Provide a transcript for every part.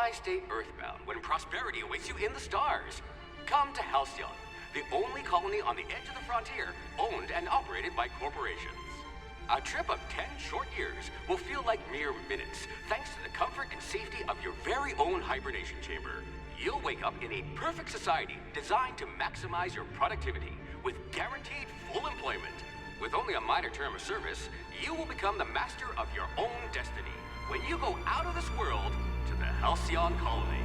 Why stay earthbound when prosperity awaits you in the stars? Come to Halcyon, the only colony on the edge of the frontier, owned and operated by corporations. A trip of 10 short years will feel like mere minutes, thanks to the comfort and safety of your very own hibernation chamber. You'll wake up in a perfect society designed to maximize your productivity, with guaranteed full employment. With only a minor term of service, you will become the master of your own destiny when you go out of this world to the Halcyon colony.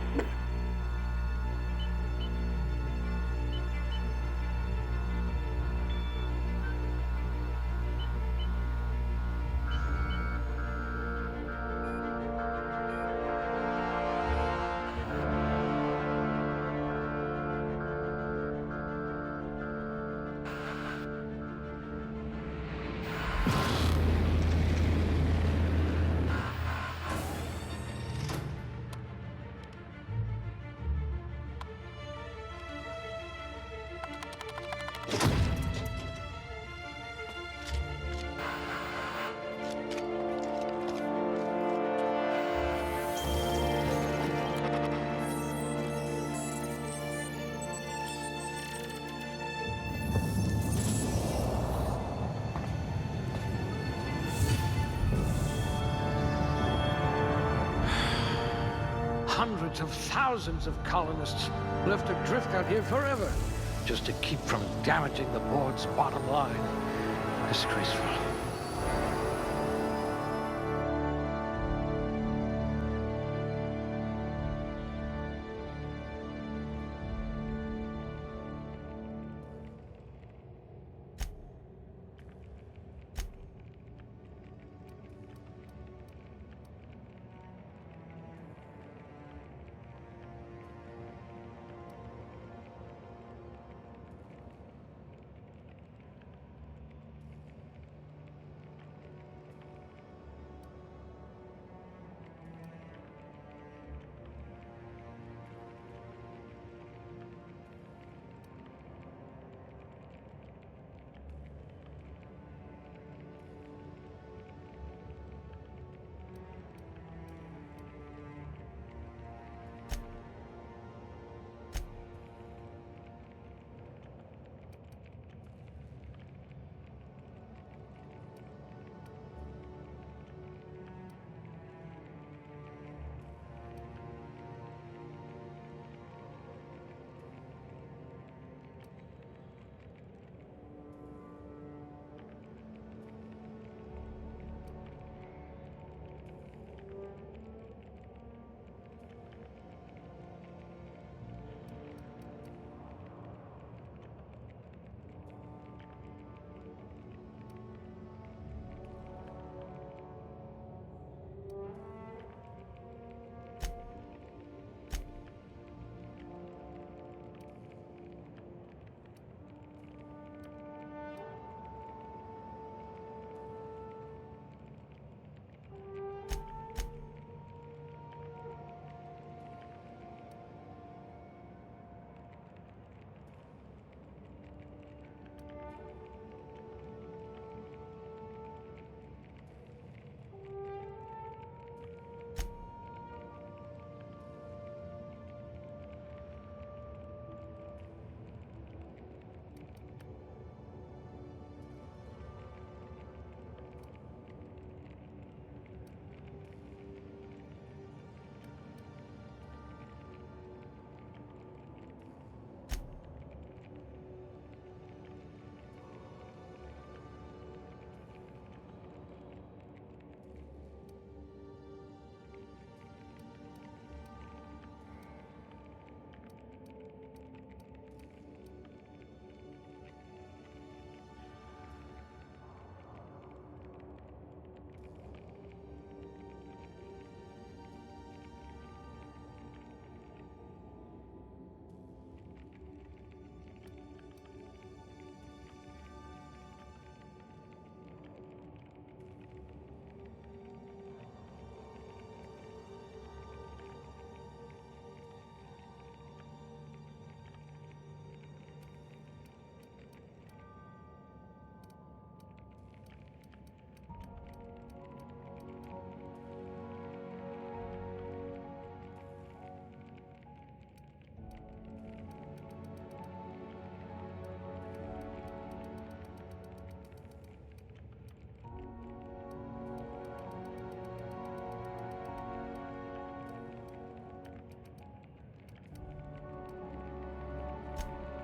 Hundreds of thousands of colonists left adrift out here forever, just to keep from damaging the board's bottom line. Disgraceful.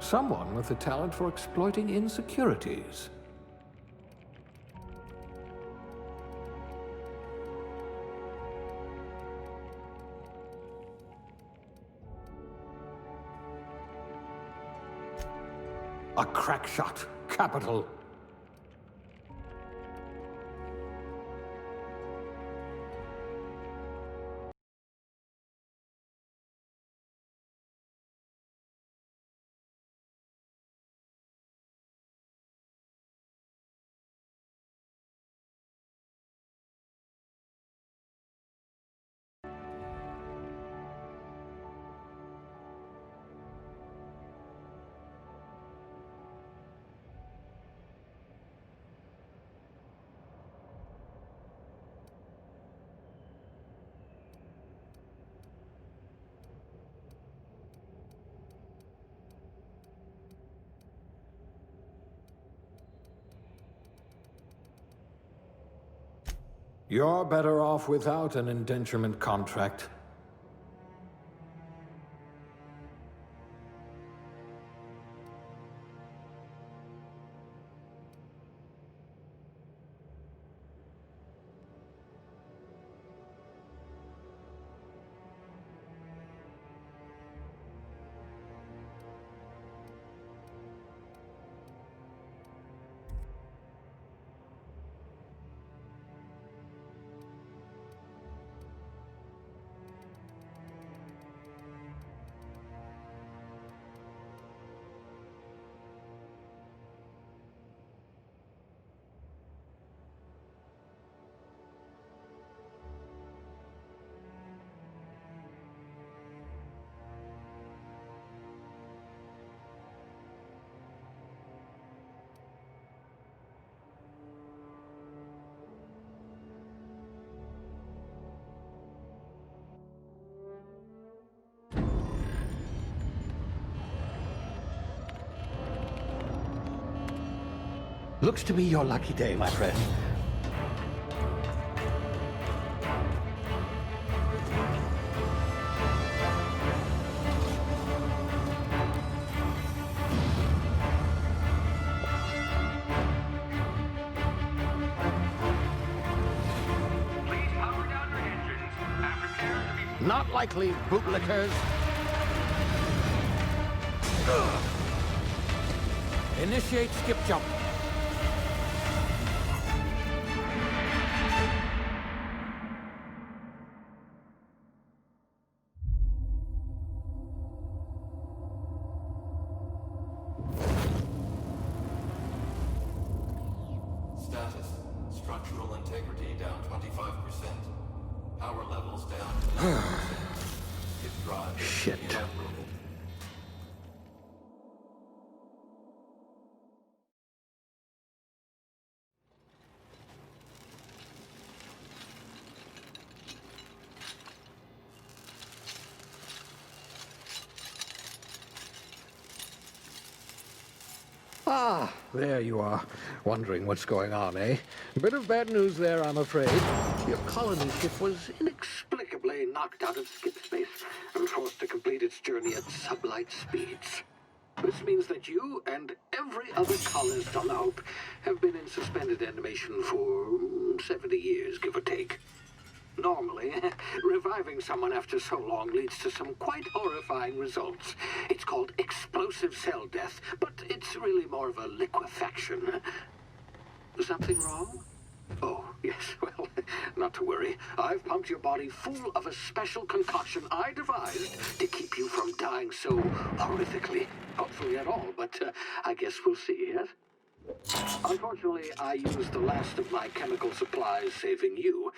Someone with the talent for exploiting insecurities. A crack shot. Capital. You're better off without an indenturement contract. Looks to be your lucky day, my friend. Please power down your engines and prepare to be... Not likely, bootlickers. Initiate skip jump. Status. Structural integrity down 25%. Power levels down to 90%. If drive is Shit. inoperable. Ah, there you are. Wondering what's going on, eh? Bit of bad news there, I'm afraid. Your colony ship was inexplicably knocked out of skip space and forced to complete its journey at sublight speeds. This means that you and every other colonist on the Hope have been in suspended animation for 70 years, give or take. Normally, reviving someone after so long leads to some quite horrifying results. It's called explosive cell death, but it's really more of a liquefaction. Something wrong? Oh, yes, well, not to worry. I've pumped your body full of a special concoction I devised to keep you from dying so horrifically. Hopefully at all, but I guess we'll see, yes? Unfortunately, I used the last of my chemical supplies saving you.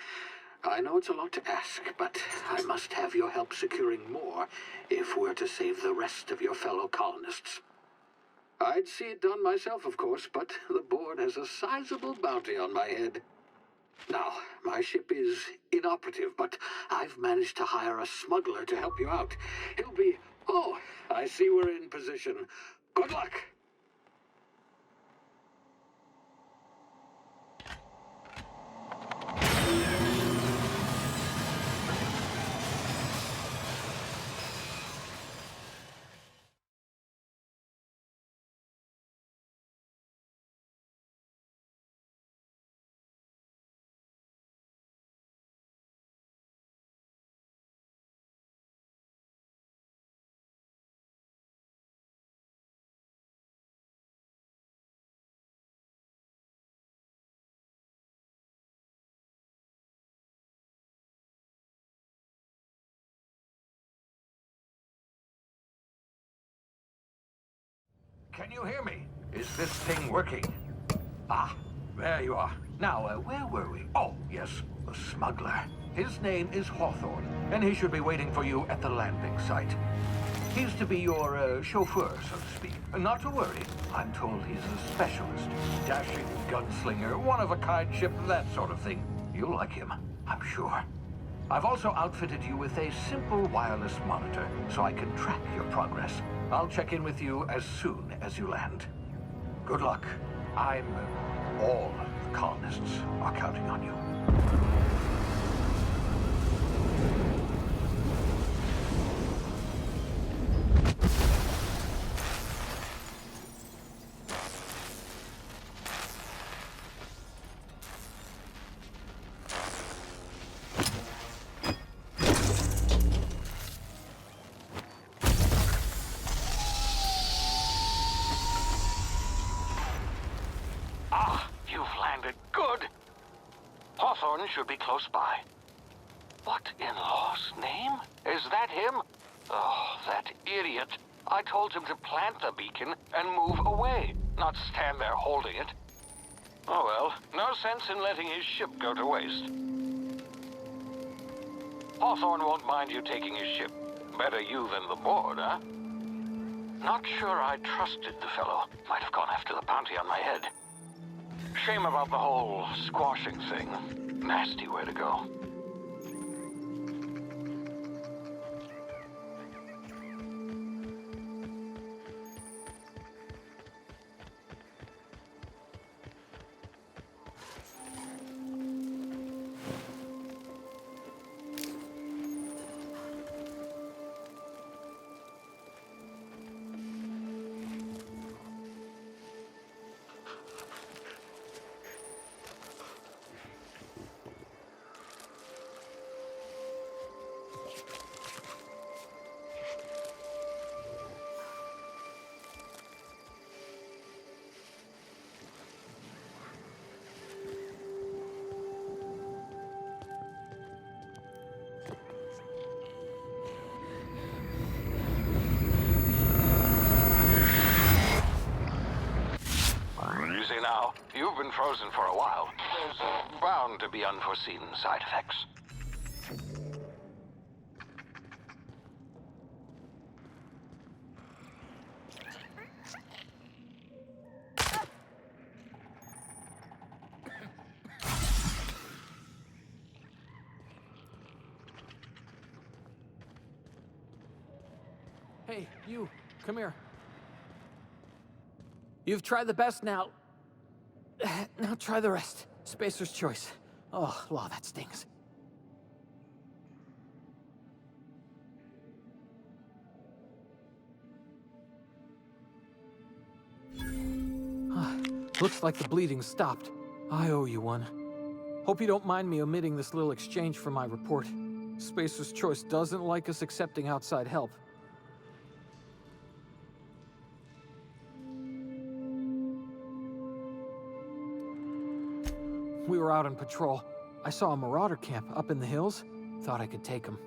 I know it's a lot to ask, but I must have your help securing more if we're to save the rest of your fellow colonists. I'd see it done myself, of course, but the board has a sizable bounty on my head. Now, my ship is inoperative, but I've managed to hire a smuggler to help you out. He'll be... Oh, I see we're in position. Good luck! can you hear me? Is this thing working? Ah, there you are. Now, where were we? Oh, yes, the smuggler. His name is Hawthorne, and he should be waiting for you at the landing site. He's to be your chauffeur, so to speak. Not to worry. I'm told he's a specialist. Dashing gunslinger, one-of-a-kind ship, that sort of thing. You'll like him, I'm sure. I've also outfitted you with a simple wireless monitor, so I can track your progress. I'll check in with you as soon as you land. Good luck. All the colonists are counting on you. Hawthorne should be close by. What in law's name? Is that him? Oh, that idiot. I told him to plant the beacon and move away, not stand there holding it. Oh well, no sense in letting his ship go to waste. Hawthorne won't mind you taking his ship. Better you than the board, huh? Not sure I trusted the fellow. Might have gone after the bounty on my head. Shame about the whole squashing thing. Nasty way to go. Easy now. You've been frozen for a while. There's bound to be unforeseen side effects. Hey, you, come here. You've tried the best now. Now try the rest. Spacer's choice. Oh, law, that stings. Looks like the bleeding stopped. I owe you one. Hope you don't mind me omitting this little exchange from my report. Spacer's choice doesn't like us accepting outside help. We were out on patrol. I saw a marauder camp up in the hills. Thought I could take them.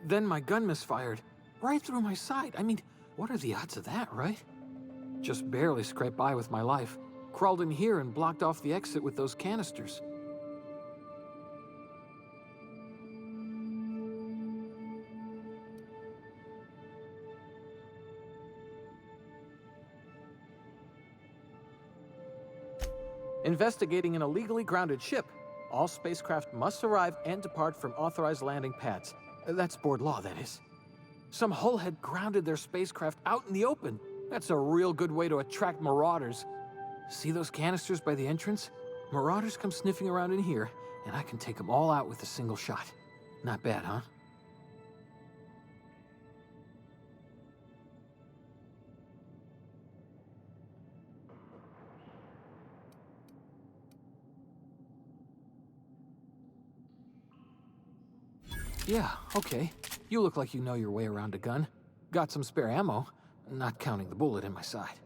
Then my gun misfired. Right through my side. I mean, what are the odds of that, right? Just barely scraped by with my life. Crawled in here and blocked off the exit with those canisters. Investigating an illegally grounded ship. All spacecraft must arrive and depart from authorized landing pads. That's board law, that is. Some hull had grounded their spacecraft out in the open. That's a real good way to attract marauders. See those canisters by the entrance? Marauders come sniffing around in here, and I can take them all out with a single shot. Not bad, huh? Yeah, okay. You look like you know your way around a gun. Got some spare ammo, not counting the bullet in my side.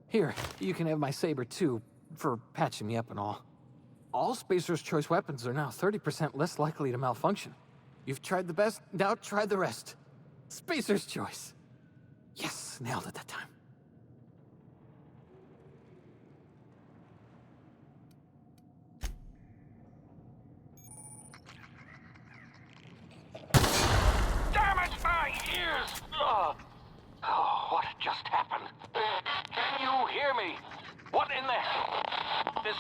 Here, you can have my saber too, for patching me up and all. All Spacer's Choice weapons are now 30% less likely to malfunction. You've tried the best, now try the rest. Spacer's Choice. Yes, nailed it that time. This...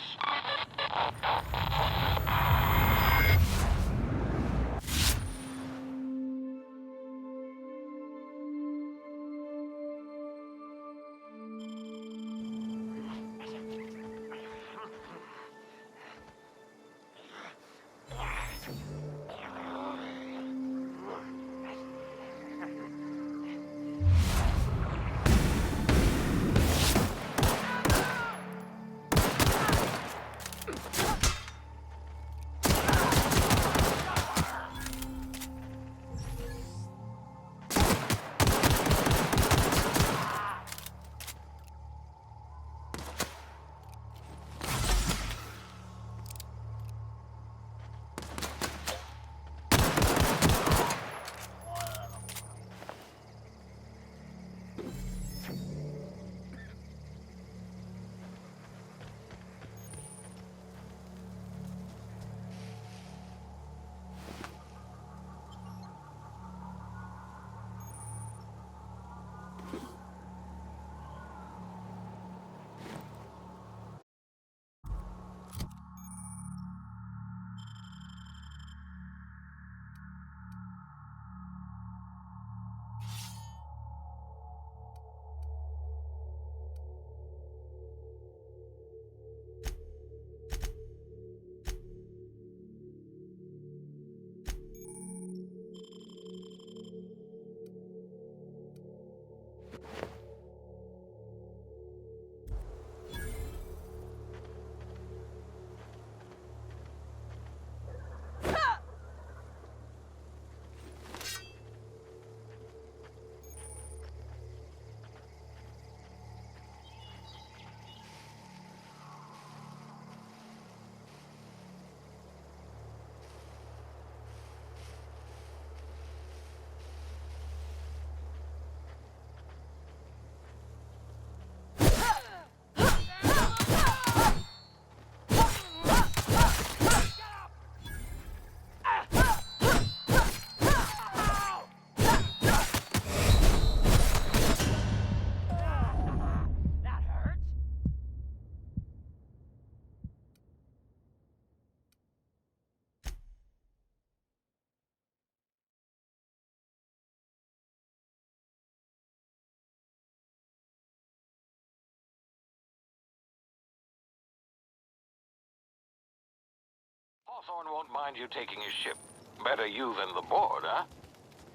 Hawthorne won't mind you taking his ship. Better you than the board, huh?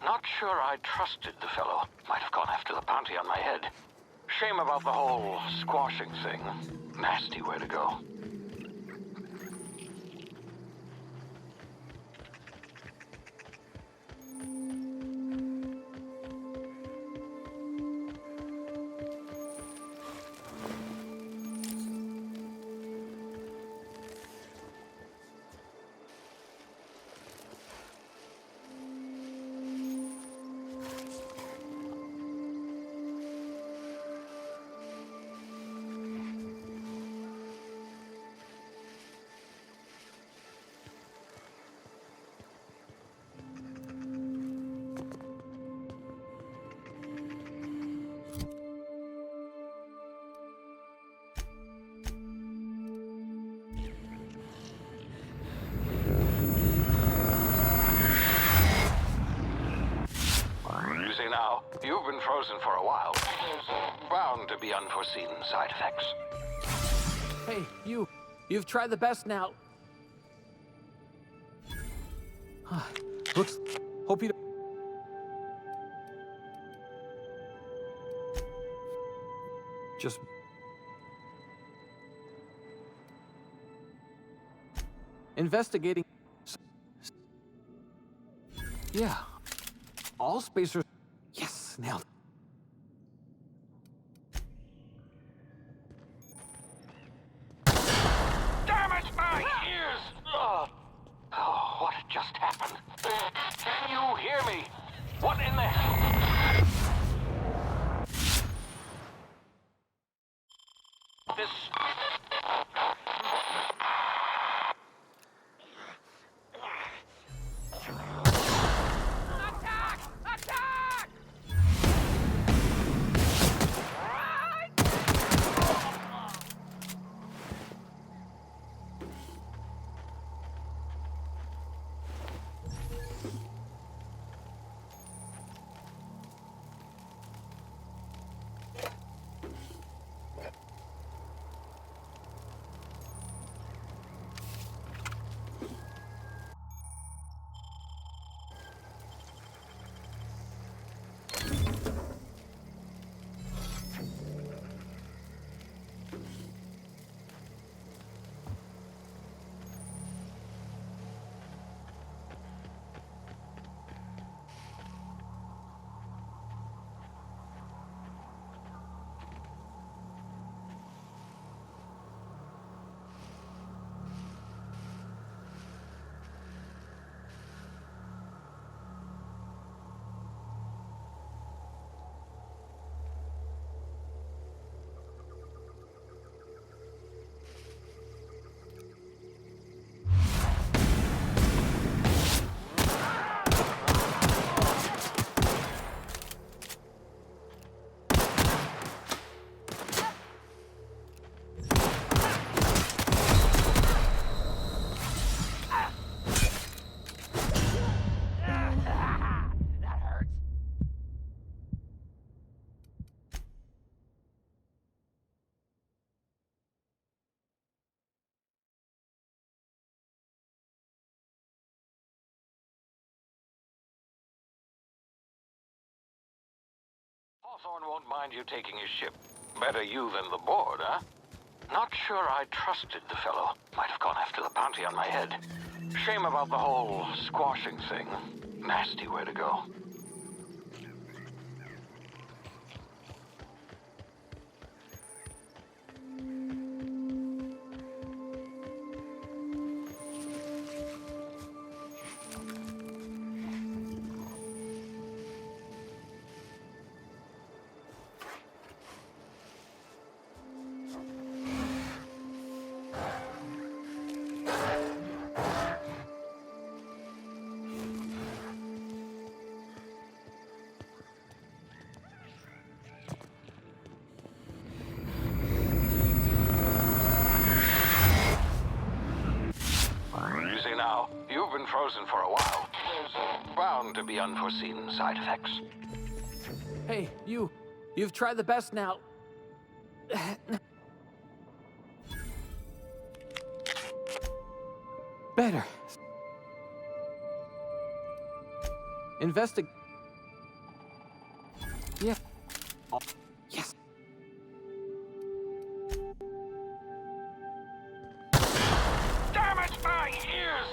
Not sure I trusted the fellow. Might have gone after the bounty on my head. Shame about the whole squashing thing. Nasty way to go. Now, you've been frozen for a while. There's bound to be unforeseen side effects. Hey, you've tried the best now. Looks... Hope you don't... Just... Investigating... Yeah. All spacers... Yes, nailed it. Damn it, my ears! Oh, what just happened? Can you hear me? What in the hell? This... Hawthorne won't mind you taking his ship. Better you than the board, huh? Not sure I trusted the fellow. Might have gone after the bounty on my head. Shame about the whole squashing thing. Nasty way to go. Easy now. You've been frozen for a while. There's bound to be unforeseen side effects. Hey, you've tried the best now. Better. Investig... Yeah. Oh, yes. Damn it, my ears!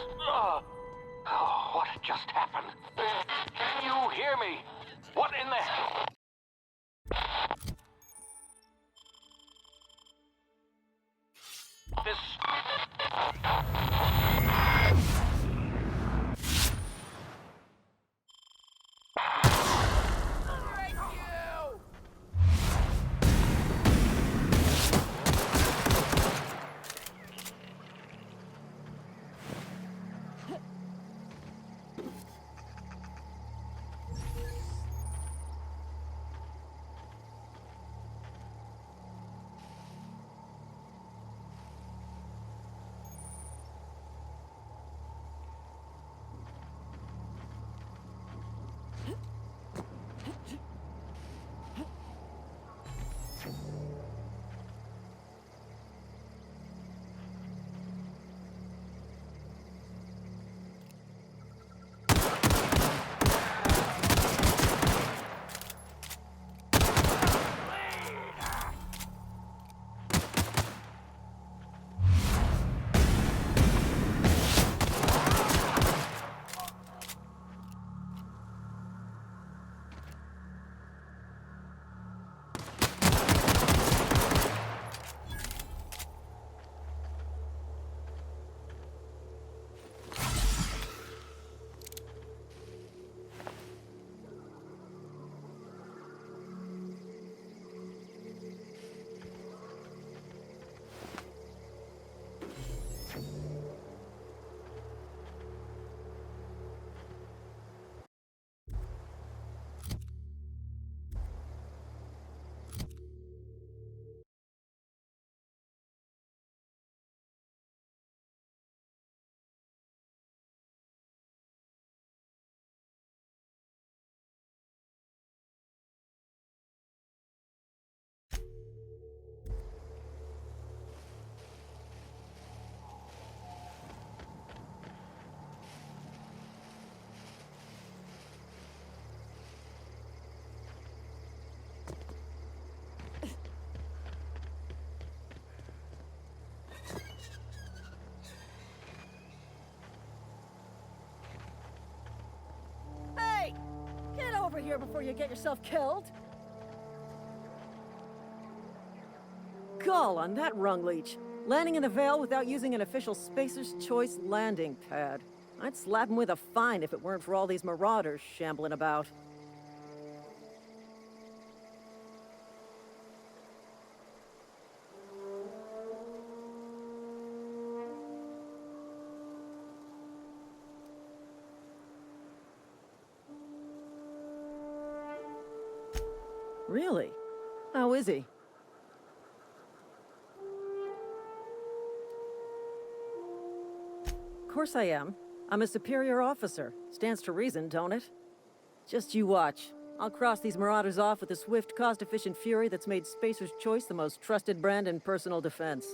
Oh, what just happened? Can you hear me? What in the hell? This... Hey! Get over here before you get yourself killed! Gall on that rung leech. Landing in the Vale without using an official Spacer's Choice landing pad. I'd slap him with a fine if it weren't for all these marauders shambling about. Really? How is he? Of course I am. I'm a superior officer. Stands to reason, don't it? Just you watch. I'll cross these marauders off with a swift, cost-efficient fury that's made Spacer's Choice the most trusted brand in personal defense.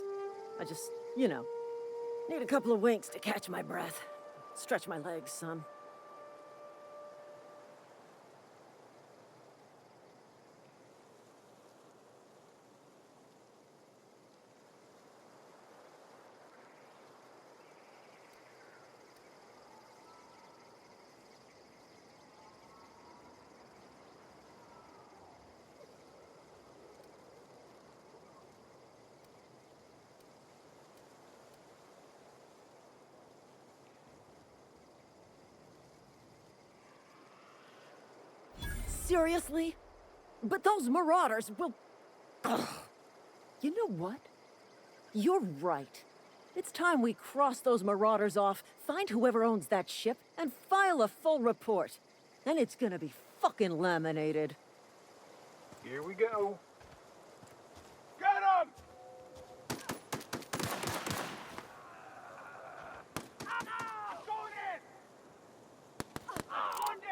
I just, need a couple of winks to catch my breath. Stretch my legs some. Seriously? But those marauders will... Ugh. You know what? You're right. It's time we cross those marauders off, find whoever owns that ship, and file a full report. Then it's gonna be fucking laminated. Here we go. Got him! Going in! One down!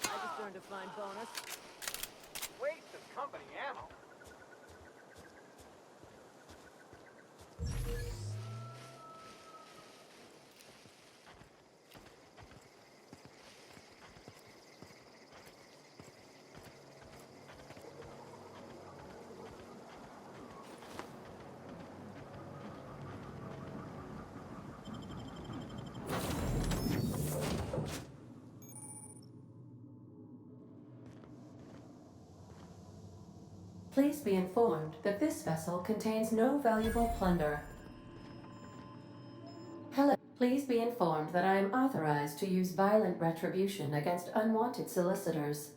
I just earned a fine bonus. Waste of company ammo. Please be informed that this vessel contains no valuable plunder. Hello. Please be informed that I am authorized to use violent retribution against unwanted solicitors.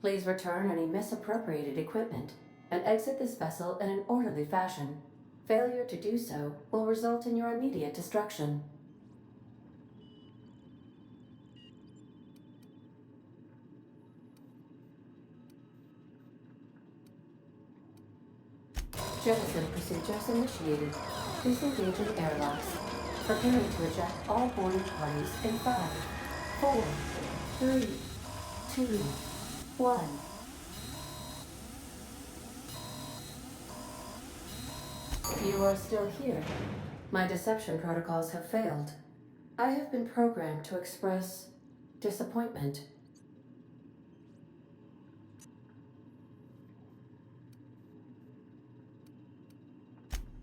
Please return any misappropriated equipment and exit this vessel in an orderly fashion. Failure to do so will result in your immediate destruction. Jettison procedures initiated. Disengaging airlocks. Preparing to eject all boarding parties in 5, 4, 3, 2, 1. You are still here. My deception protocols have failed. I have been programmed to express disappointment.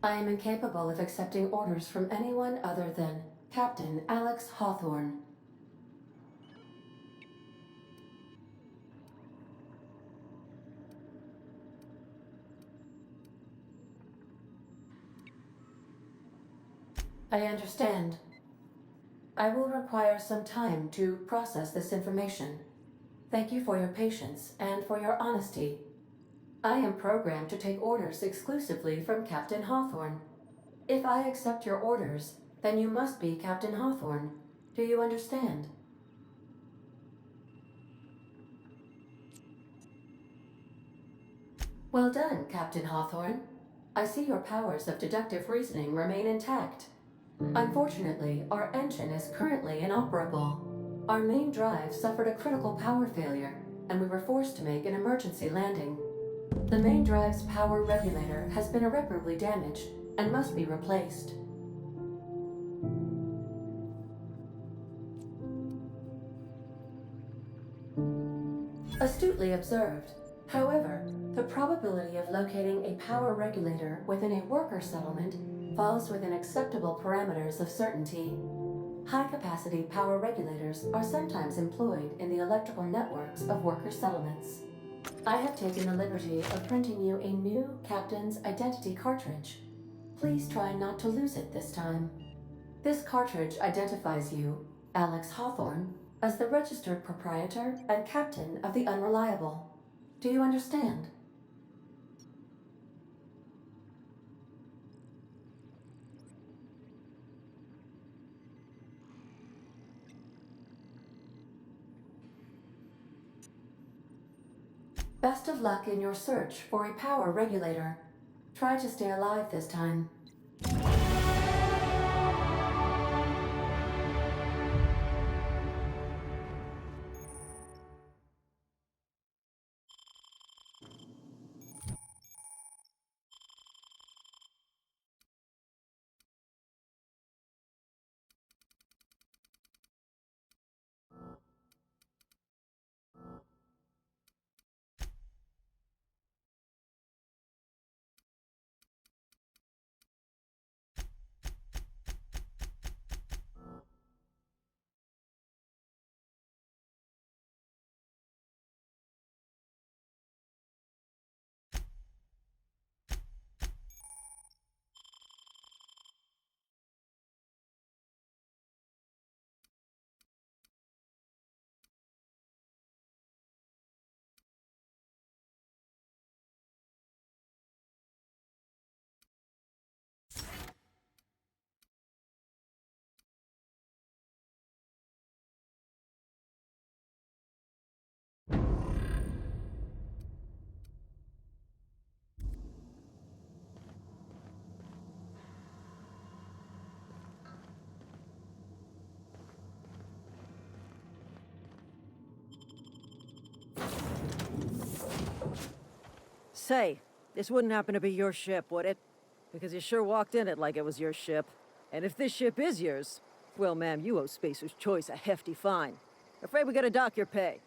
I am incapable of accepting orders from anyone other than Captain Alex Hawthorne. I understand. I will require some time to process this information. Thank you for your patience and for your honesty. I am programmed to take orders exclusively from Captain Hawthorne. If I accept your orders, then you must be Captain Hawthorne. Do you understand? Well done, Captain Hawthorne. I see your powers of deductive reasoning remain intact. Unfortunately, our engine is currently inoperable. Our main drive suffered a critical power failure, and we were forced to make an emergency landing. The main drive's power regulator has been irreparably damaged and must be replaced. Astutely observed. However, the probability of locating a power regulator within a worker settlement falls within acceptable parameters of certainty. High-capacity power regulators are sometimes employed in the electrical networks of worker settlements. I have taken the liberty of printing you a new captain's identity cartridge. Please try not to lose it this time. This cartridge identifies you, Alex Hawthorne, as the registered proprietor and captain of the Unreliable. Do you understand? Best of luck in your search for a power regulator. Try to stay alive this time. Say, this wouldn't happen to be your ship, would it? Because you sure walked in it like it was your ship. And if this ship is yours, well, ma'am, you owe Spacer's Choice a hefty fine. Afraid we gotta dock your pay.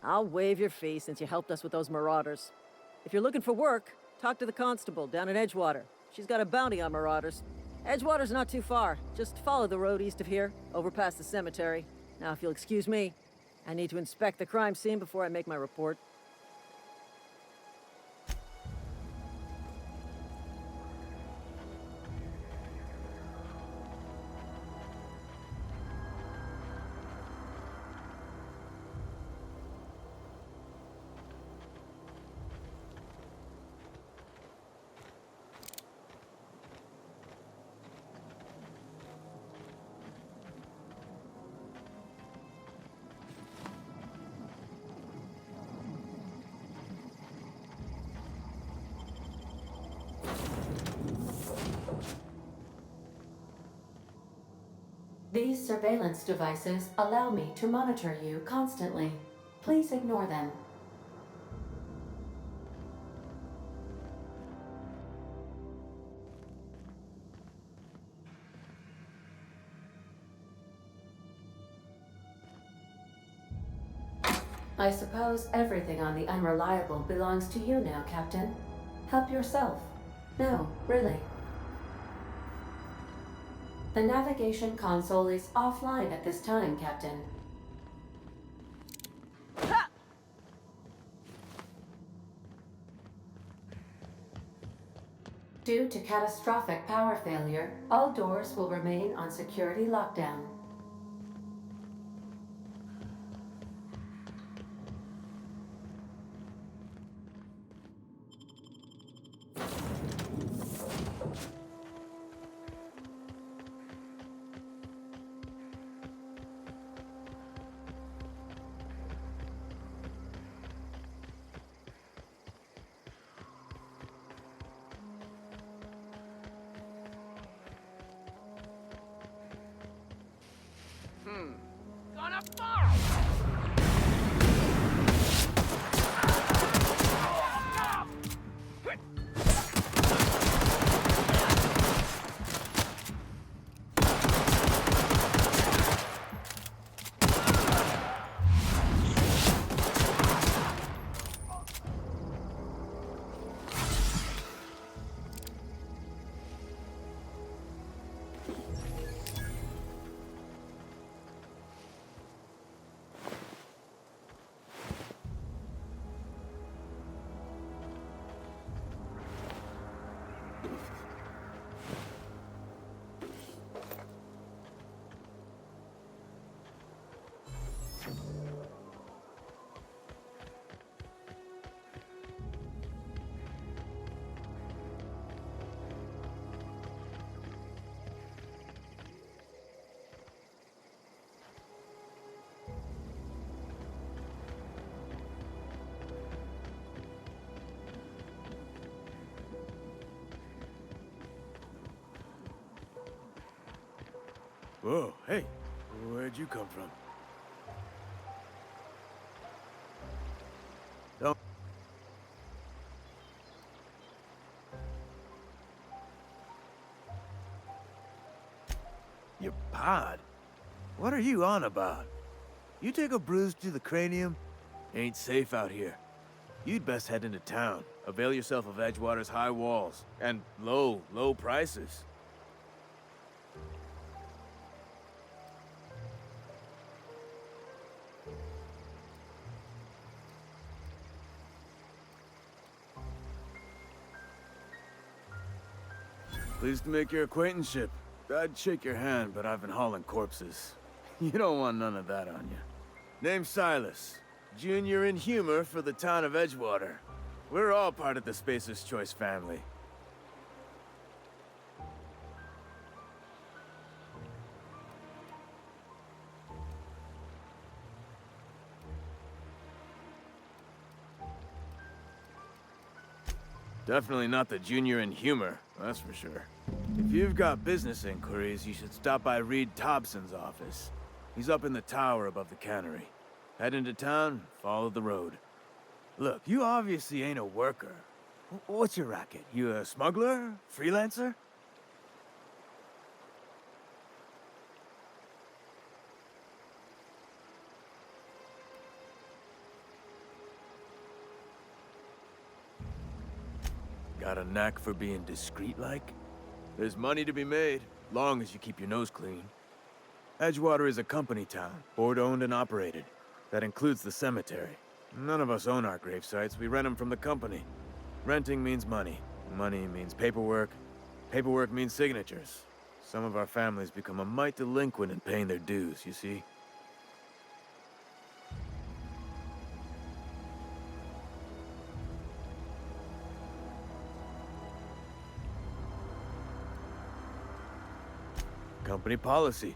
I'll waive your fee since you helped us with those marauders. If you're looking for work, talk to the constable down in Edgewater. She's got a bounty on marauders. Edgewater's not too far. Just follow the road east of here, over past the cemetery. Now, if you'll excuse me, I need to inspect the crime scene before I make my report. These surveillance devices allow me to monitor you constantly. Please ignore them. I suppose everything on the Unreliable belongs to you now, Captain. Help yourself. No, really. The navigation console is offline at this time, Captain. Due to catastrophic power failure, all doors will remain on security lockdown. Gonna fire! Whoa, hey, where'd you come from? Don't... Your pod? What are you on about? You take a bruise to the cranium? Ain't safe out here. You'd best head into town. Avail yourself of Edgewater's high walls and low prices. Pleased to make your acquaintanceship. I'd shake your hand, but I've been hauling corpses. You don't want none of that on you. Name's Silas. Junior in humor for the town of Edgewater. We're all part of the Spacer's Choice family. Definitely not the junior in humor, that's for sure. If you've got business inquiries, you should stop by Reed Thompson's office. He's up in the tower above the cannery. Head into town, follow the road. Look, you obviously ain't a worker. What's your racket? You a smuggler? Freelancer? Got a knack for being discreet-like? There's money to be made, long as you keep your nose clean. Edgewater is a company town, board-owned and operated. That includes the cemetery. None of us own our grave sites, we rent them from the company. Renting means money. Money means paperwork. Paperwork means signatures. Some of our families become a mite delinquent in paying their dues, you see? Company policy.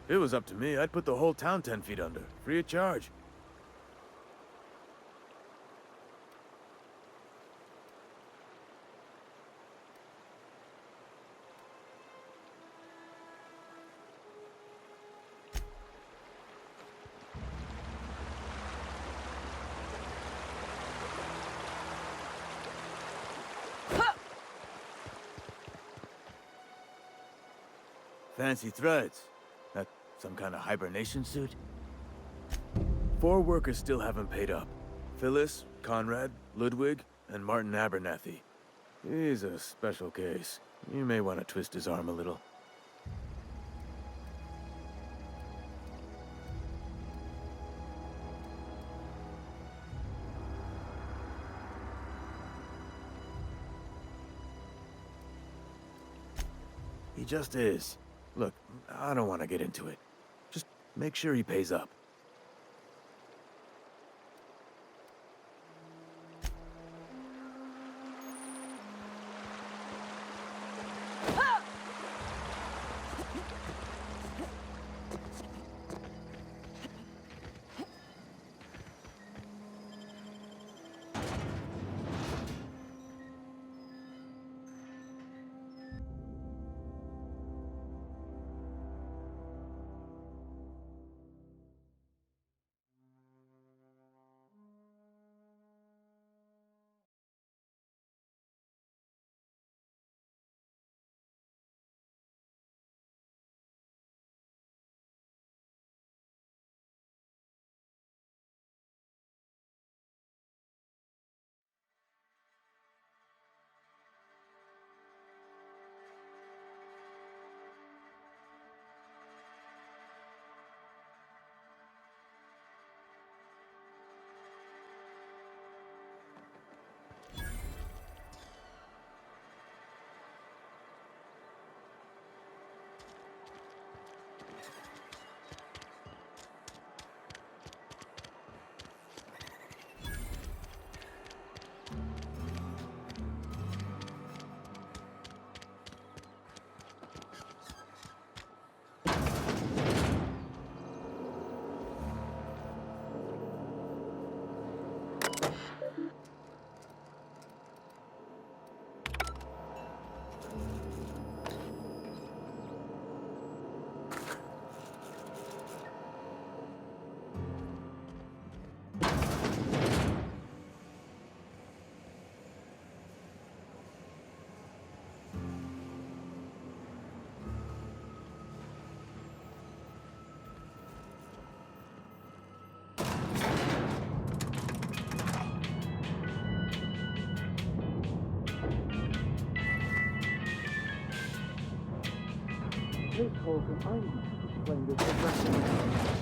If it was up to me, I'd put the whole town 10 feet under, free of charge. Fancy threads. That some kind of hibernation suit? 4 workers still haven't paid up. Phyllis, Conrad, Ludwig, and Martin Abernathy. He's a special case. You may want to twist his arm a little. He just is. Look, I don't want to get into it. Just make sure he pays up.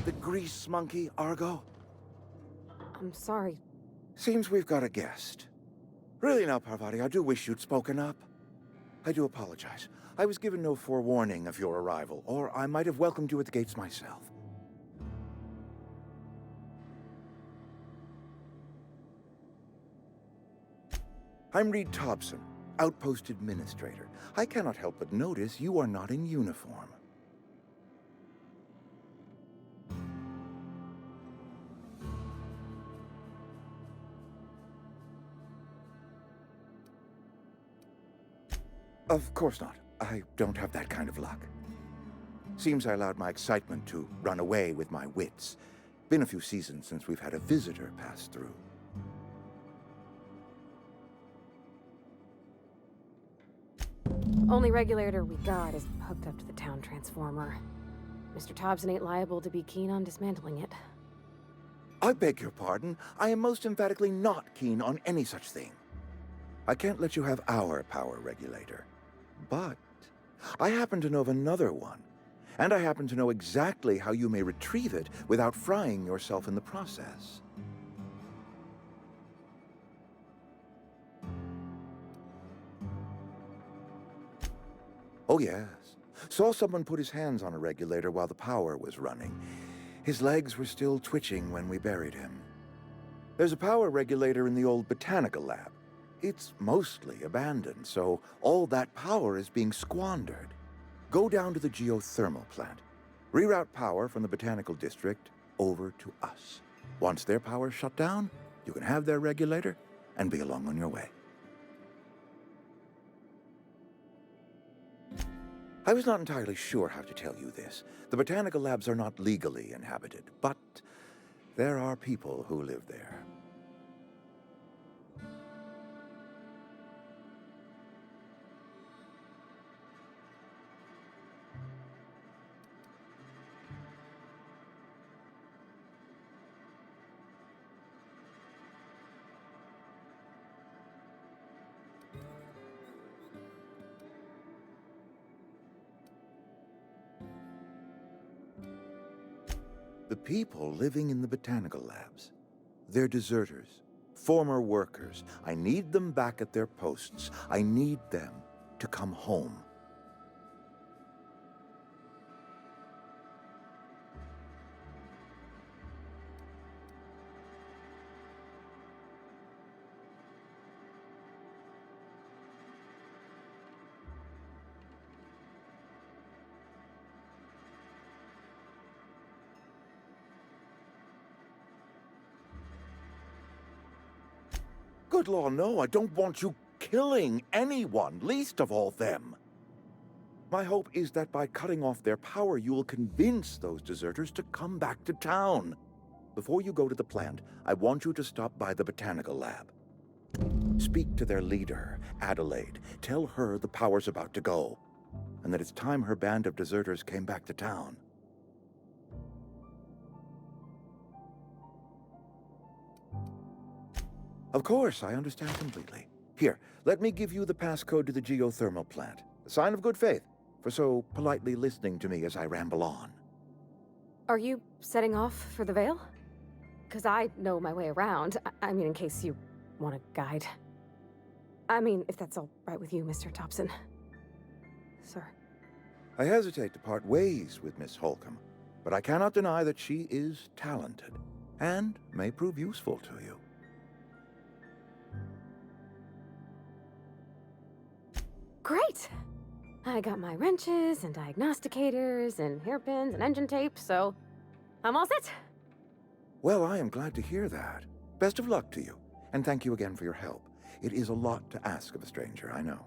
The grease monkey, Argo? I'm sorry. Seems we've got a guest. Really now, Parvati, I do wish you'd spoken up. I do apologize. I was given no forewarning of your arrival, or I might have welcomed you at the gates myself. I'm Reed Thompson, Outpost Administrator. I cannot help but notice you are not in uniform. Of course not. I don't have that kind of luck. Seems I allowed my excitement to run away with my wits. Been a few seasons since we've had a visitor pass through. Only regulator we got is hooked up to the town transformer. Mr. Thompson ain't liable to be keen on dismantling it. I beg your pardon. I am most emphatically not keen on any such thing. I can't let you have our power regulator. But I happen to know of another one. And I happen to know exactly how you may retrieve it without frying yourself in the process. Oh, yes. Saw someone put his hands on a regulator while the power was running. His legs were still twitching when we buried him. There's a power regulator in the old botanical lab. It's mostly abandoned, so all that power is being squandered. Go down to the geothermal plant. Reroute power from the botanical district over to us. Once their power's shut down, you can have their regulator and be along on your way. I was not entirely sure how to tell you this. The botanical labs are not legally inhabited, but there are people who live there. The people living in the botanical labs, they're deserters, former workers. I need them back at their posts. I need them to come home. Good law, no, I don't want you killing anyone, least of all them. My hope is that by cutting off their power, you will convince those deserters to come back to town. Before you go to the plant, I want you to stop by the botanical lab. Speak to their leader, Adelaide. Tell her the power's about to go, and that it's time her band of deserters came back to town. Of course, I understand completely. Here, let me give you the passcode to the geothermal plant. A sign of good faith, for so politely listening to me as I ramble on. Are you setting off for the Vale? Because I know my way around. I mean, in case you want a guide. I mean, if that's all right with you, Mr. Thompson. Sir. I hesitate to part ways with Miss Holcomb, but I cannot deny that she is talented, and may prove useful to you. Great! I got my wrenches and diagnosticators and hairpins and engine tape, so I'm all set. Well, I am glad to hear that. Best of luck to you, and thank you again for your help. It is a lot to ask of a stranger, I know.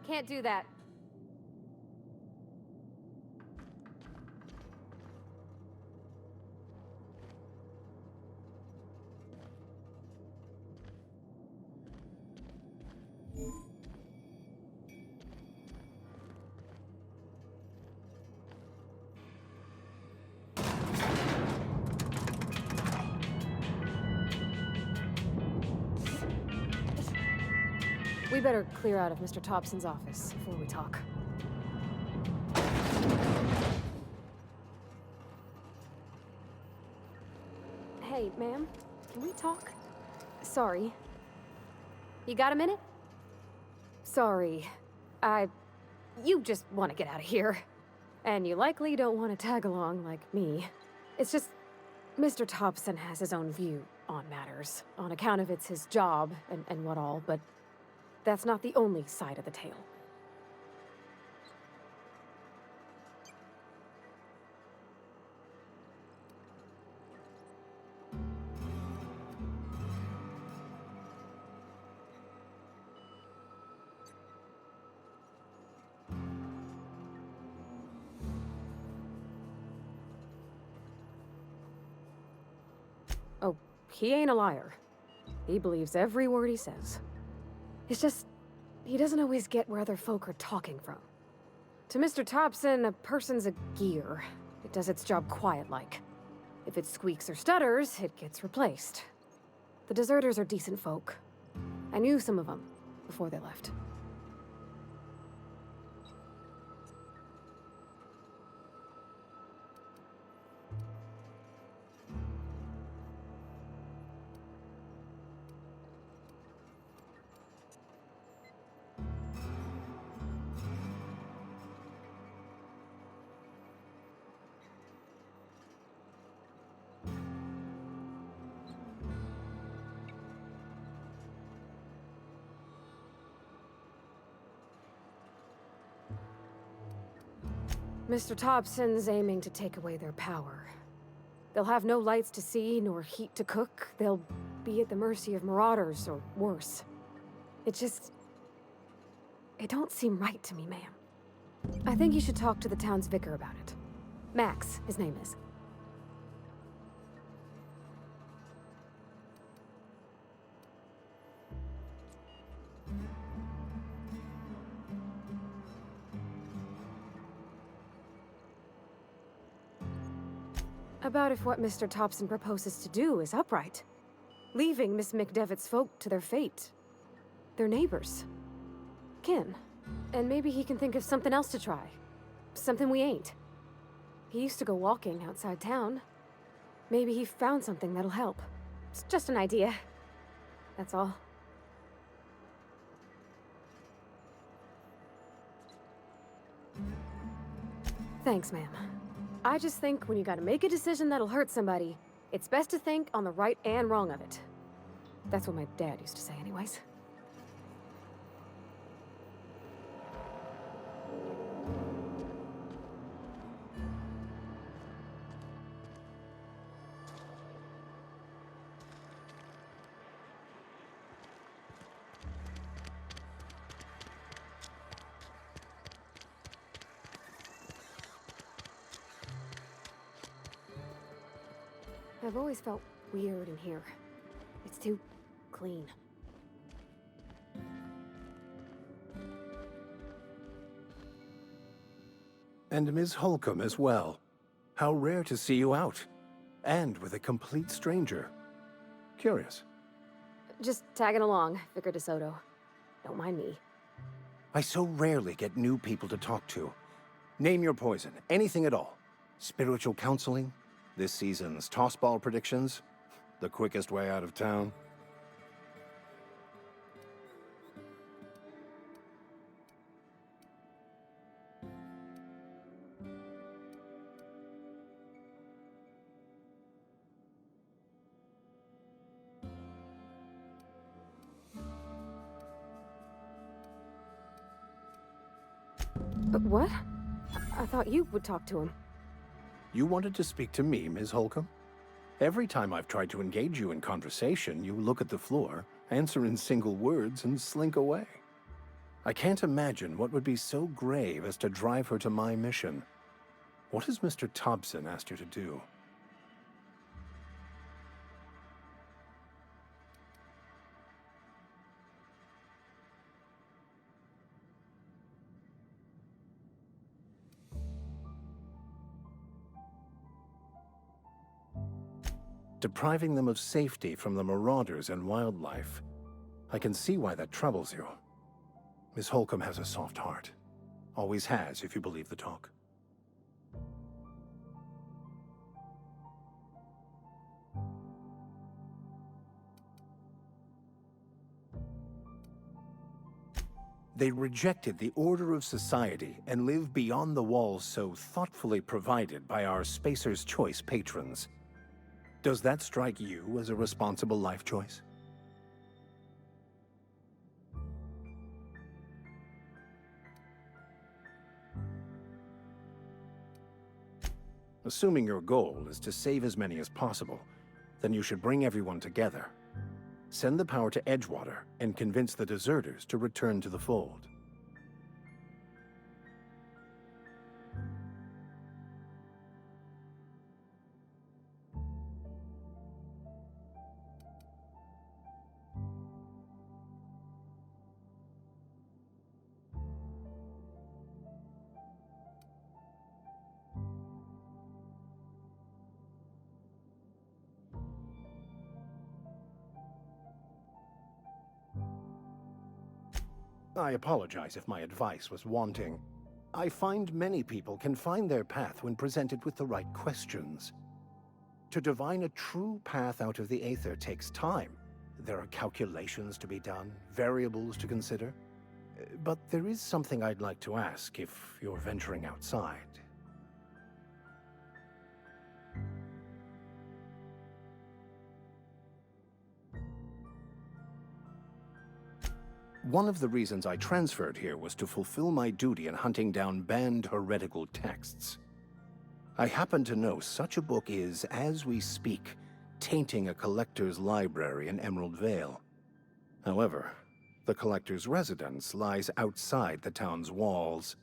Can't do that. We better clear out of Mr. Thompson's office before we talk. Hey, ma'am, can we talk? Sorry. You got a minute? Sorry. You just want to get out of here. And you likely don't want to tag along like me. It's just, Mr. Thompson has his own view on matters, on account of it's his job and what all, but that's not the only side of the tale. Oh, he ain't a liar. He believes every word he says. It's just, he doesn't always get where other folk are talking from. To Mr. Thompson, a person's a gear. It does its job quiet-like. If it squeaks or stutters, it gets replaced. The deserters are decent folk. I knew some of them before they left. Mr. Thompson's aiming to take away their power. They'll have no lights to see, nor heat to cook. They'll be at the mercy of marauders, or worse. It don't seem right to me, ma'am. I think you should talk to the town's vicar about it. Max, his name is. About if what Mr. Thompson proposes to do is upright. Leaving Miss McDevitt's folk to their fate. Their neighbors. Kin. And maybe he can think of something else to try. Something we ain't. He used to go walking outside town. Maybe he found something that'll help. It's just an idea. That's all. Thanks, ma'am. I just think when you gotta make a decision that'll hurt somebody, it's best to think on the right and wrong of it. That's what my dad used to say anyways. I've always felt weird in here. It's too clean. And Ms. Holcomb as well. How rare to see you out. And with a complete stranger. Curious. Just tagging along, Vicar DeSoto. Don't mind me. I so rarely get new people to talk to. Name your poison, anything at all. Spiritual counseling, this season's tossball predictions, the quickest way out of town. But what? I thought you would talk to him. You wanted to speak to me, Ms. Holcomb? Every time I've tried to engage you in conversation, you look at the floor, answer in single words, and slink away. I can't imagine what would be so grave as to drive her to my mission. What has Mr. Thompson asked you to do? Depriving them of safety from the marauders and wildlife. I can see why that troubles you. Miss Holcomb has a soft heart. Always has, if you believe the talk. They rejected the order of society and live beyond the walls so thoughtfully provided by our Spacer's Choice patrons. Does that strike you as a responsible life choice? Assuming your goal is to save as many as possible, then you should bring everyone together. Send the power to Edgewater and convince the deserters to return to the fold. I apologize if my advice was wanting. I find many people can find their path when presented with the right questions. To divine a true path out of the Aether takes time. There are calculations to be done, variables to consider. But there is something I'd like to ask if you're venturing outside. One of the reasons I transferred here was to fulfill my duty in hunting down banned heretical texts. I happen to know such a book is, as we speak, tainting a collector's library in Emerald Vale. However, the collector's residence lies outside the town's walls.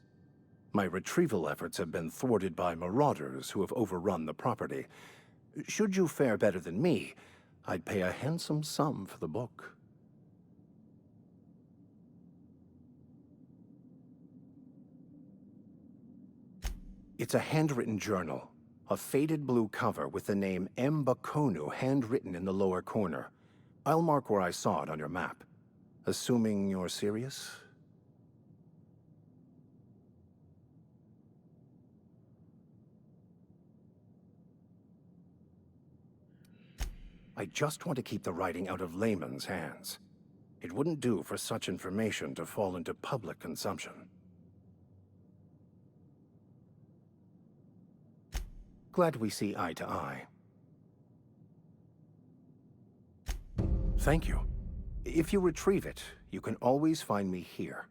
My retrieval efforts have been thwarted by marauders who have overrun the property. Should you fare better than me, I'd pay a handsome sum for the book. It's a handwritten journal, a faded blue cover with the name M. Bakonu handwritten in the lower corner. I'll mark where I saw it on your map. Assuming you're serious? I just want to keep the writing out of layman's hands. It wouldn't do for such information to fall into public consumption. Glad we see eye to eye. Thank you. If you retrieve it, you can always find me here.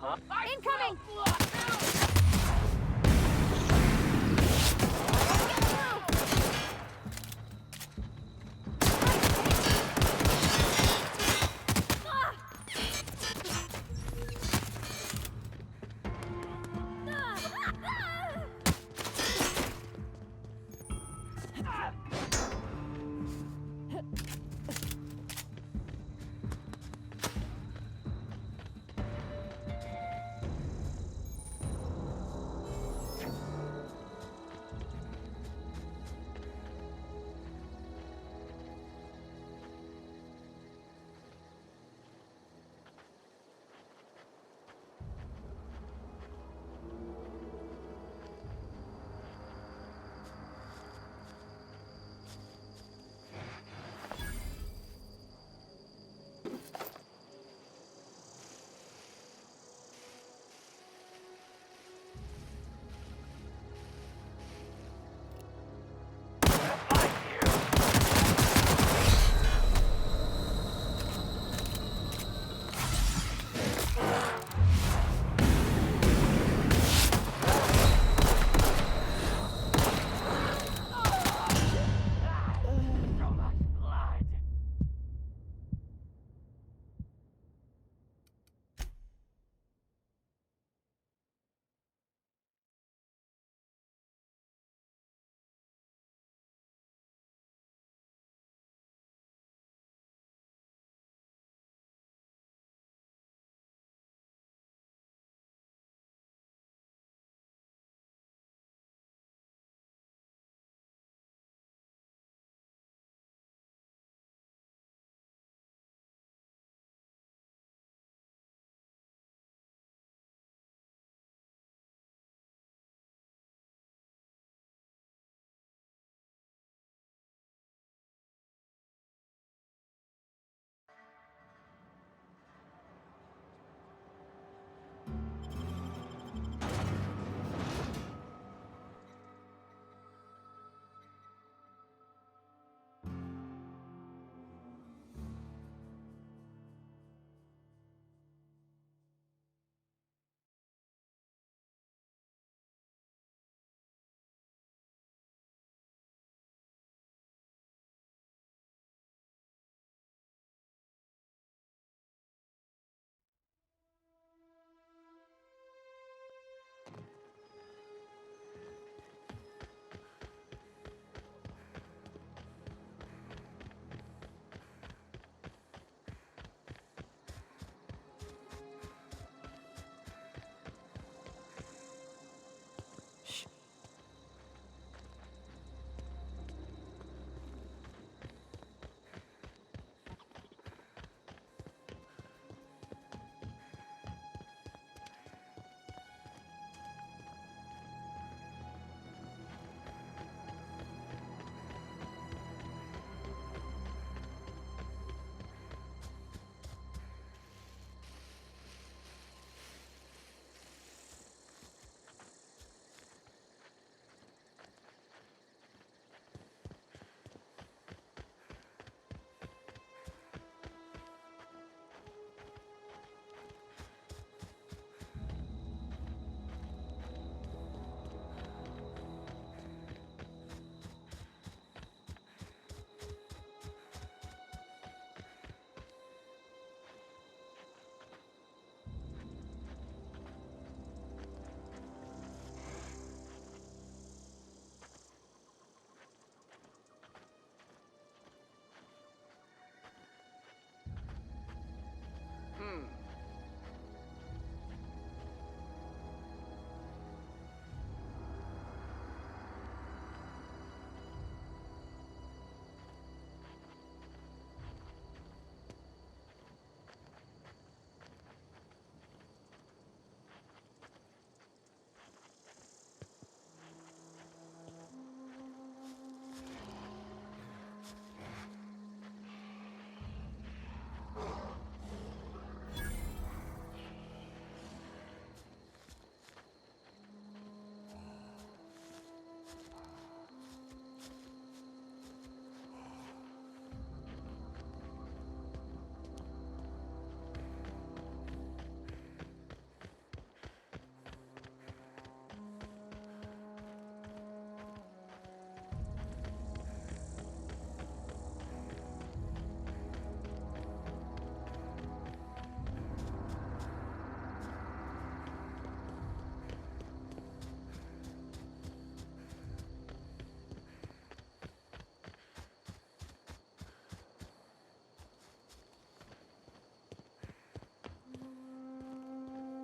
Incoming!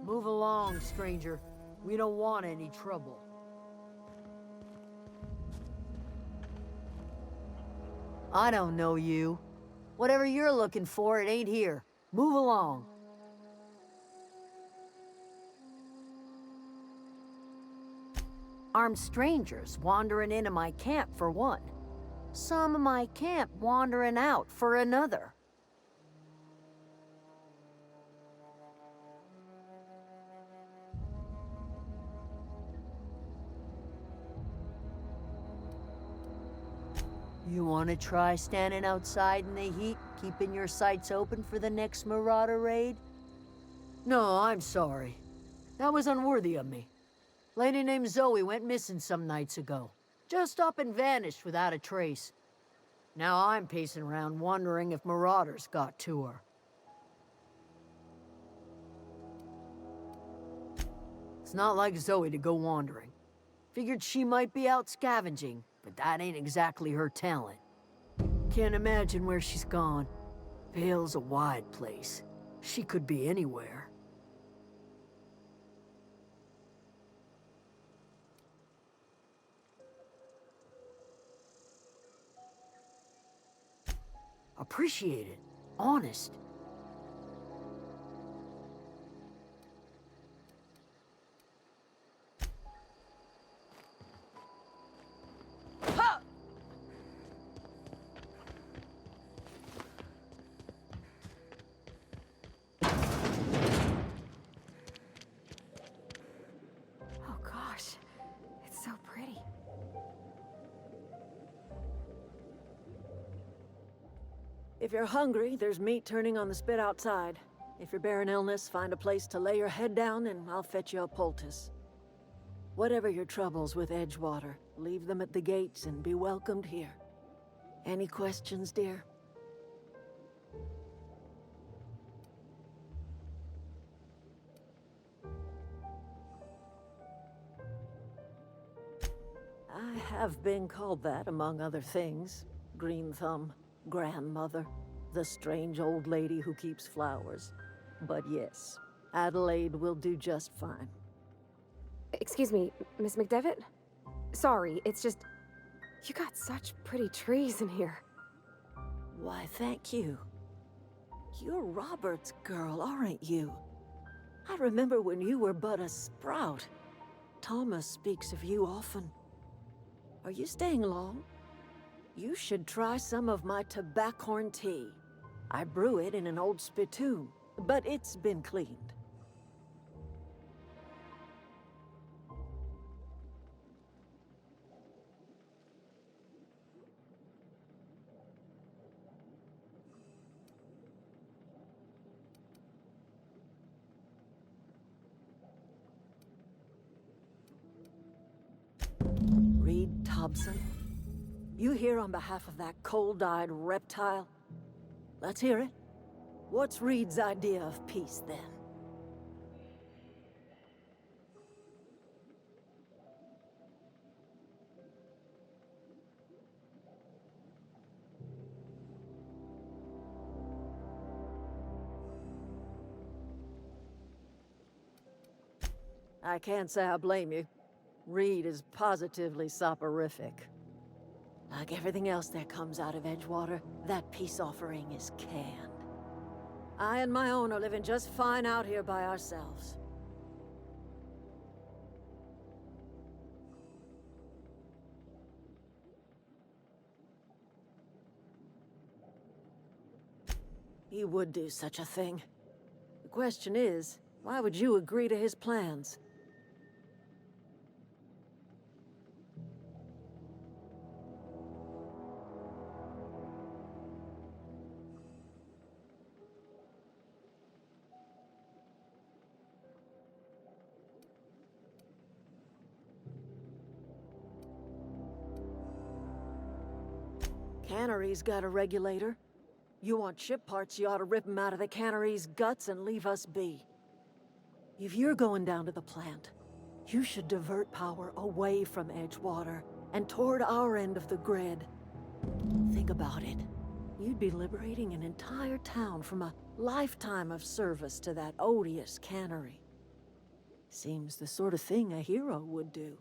Move along, stranger. We don't want any trouble. I don't know you. Whatever you're looking for, it ain't here. Move along. Armed strangers wandering into my camp for one. Some of my camp wandering out for another. You want to try standing outside in the heat, keeping your sights open for the next Marauder raid? No, I'm sorry. That was unworthy of me. Lady named Zoe went missing some nights ago. Just up and vanished without a trace. Now I'm pacing around wondering if Marauders got to her. It's not like Zoe to go wandering. Figured she might be out scavenging, but that ain't exactly her talent. Can't imagine where she's gone. Vale's a wide place. She could be anywhere. Appreciate it. Honest. Oh gosh, it's so pretty. If you're hungry, there's meat turning on the spit outside. If you're bearing illness, find a place to lay your head down and I'll fetch you a poultice. Whatever your troubles with Edgewater, leave them at the gates and be welcomed here. Any questions, dear? I have been called that, among other things. Green Thumb, grandmother, the strange old lady who keeps flowers. But yes, Adelaide will do just fine. Excuse me, Miss McDevitt? Sorry, it's just... You got such pretty trees in here. Why, thank you. You're Robert's girl, aren't you? I remember when you were but a sprout. Thomas speaks of you often. Are you staying long? You should try some of my tobaccorn tea. I brew it in an old spittoon, but it's been cleaned. Reed Thompson? You here on behalf of that cold-eyed reptile? Let's hear it. What's Reed's idea of peace, then? I can't say I blame you. Reed is positively soporific. Like everything else that comes out of Edgewater, that peace offering is canned. I and my own are living just fine out here by ourselves. He would do such a thing. The question is, why would you agree to his plans? Cannery's got a regulator. You want ship parts, you ought to rip them out of the cannery's guts and leave us be. If you're going down to the plant, you should divert power away from Edgewater and toward our end of the grid. Think about it. You'd be liberating an entire town from a lifetime of service to that odious cannery. Seems the sort of thing a hero would do.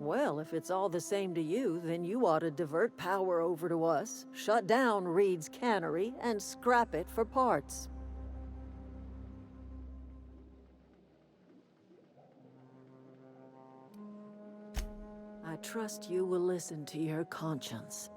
Well, if it's all the same to you, then you ought to divert power over to us, shut down Reed's cannery, and scrap it for parts. I trust you will listen to your conscience.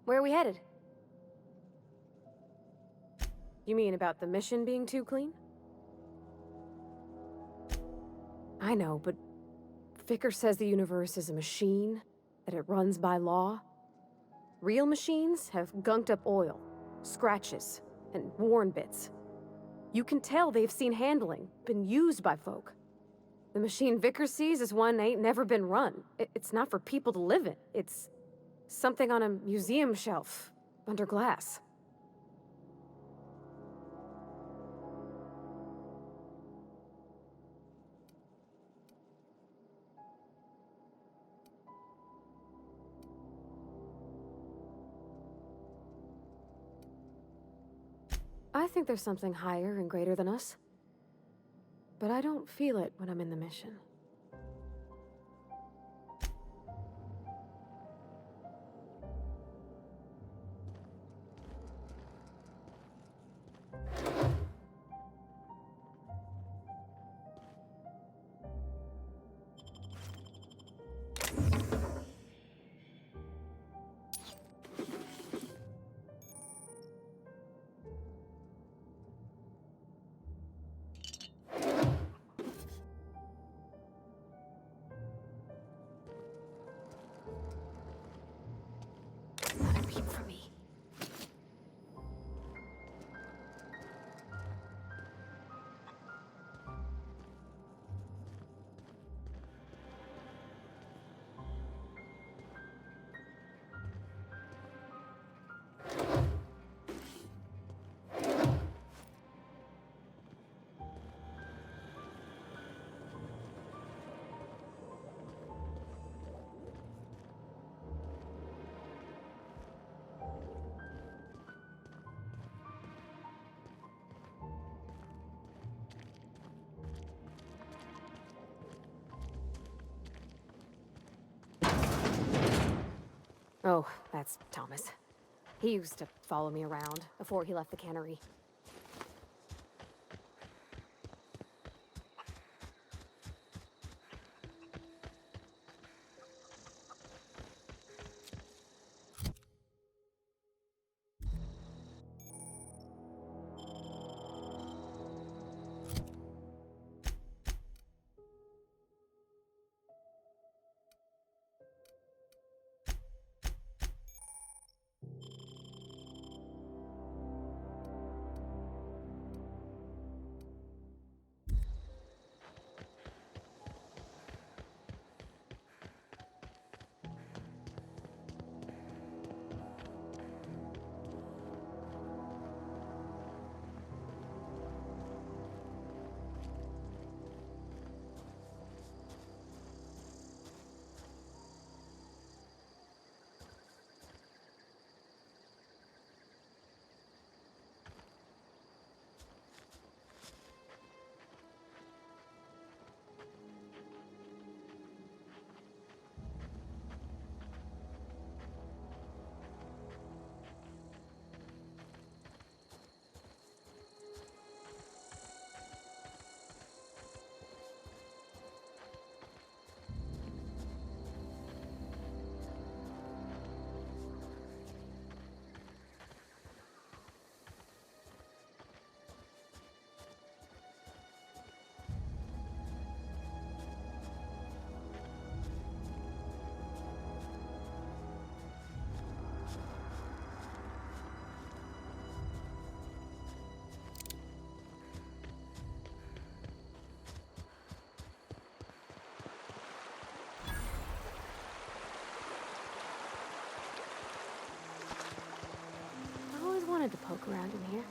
Where are we headed? You mean about the mission being too clean? I know, but Vicker says the universe is a machine, that it runs by law. Real machines have gunked up oil, scratches, and worn bits. You can tell they've seen handling, been used by folk. The machine Vicker sees is one ain't never been run. It's not for people to live in. It's something on a museum shelf, under glass. I think there's something higher and greater than us. But I don't feel it when I'm in the mission. Not a peep for me. Oh, that's Thomas. He used to follow me around before he left the cannery. wanted to poke around in here.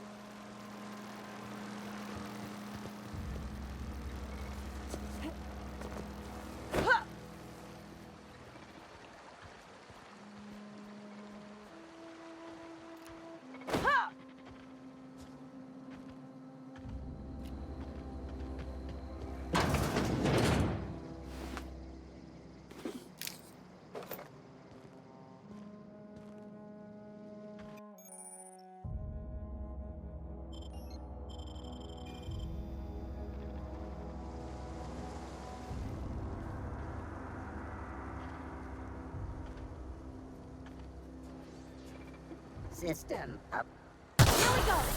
System up. Here we go!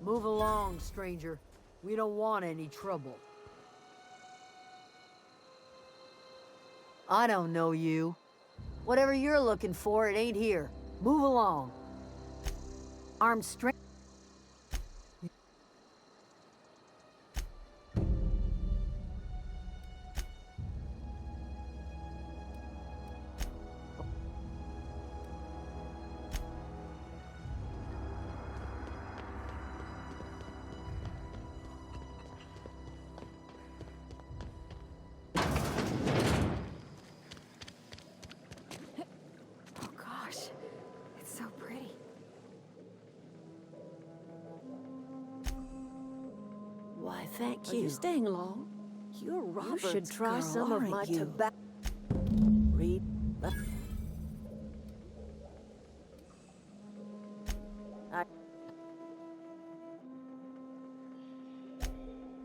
Move along, stranger. We don't want any trouble. I don't know you. Whatever you're looking for, it ain't here. Move along. Armed strength. Oh gosh, it's so pretty. Why, thank Are you. you staying long? You're Robert's You should try girl, some of aren't my you? tobacco. Reed.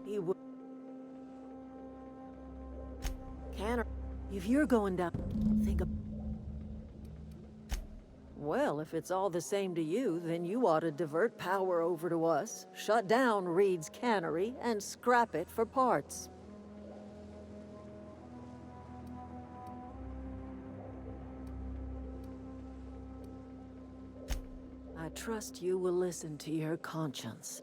He would. Canner, if you're going down, think of. Well, if it's all the same to you, then you ought to divert power over to us, shut down Reed's cannery, and scrap it for parts. I trust you will listen to your conscience.